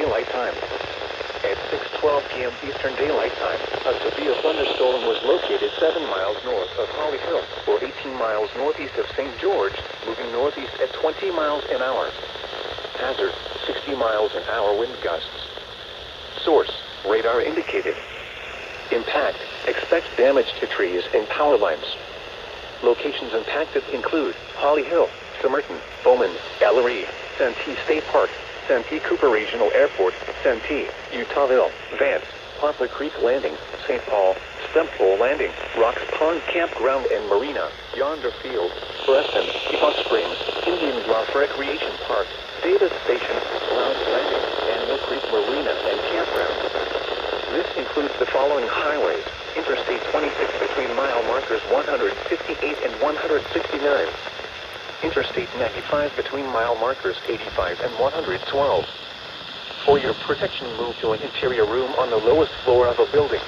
Daylight Time. At 6:12 p.m. Eastern Daylight Time, a severe thunderstorm was located 7 miles north of Holly Hill, or 18 miles northeast of St. George, moving northeast at 20 miles an hour. Hazard, 60 miles an hour wind gusts. Source, radar indicated. Impact, expect damage to trees and power lines. Locations impacted include Holly Hill, Somerton, Bowman, Ellery, Santee State Park, Santee Cooper Regional Airport, Santee, Utahville, Vance, Poplar Creek Landing, St. Paul, Stempole Landing, Rocks Pond Campground and Marina, Yonder Field, Preston, Hot Springs, Indian Bluff Recreation Park, Davis Station, Lounge Landing, and Mill Creek Marina and Campground. This includes the following highways: Interstate 26 between mile markers 158 and 169. Interstate 95 between mile markers 85 and 112. For your protection, move to an interior room on the lowest floor of a building.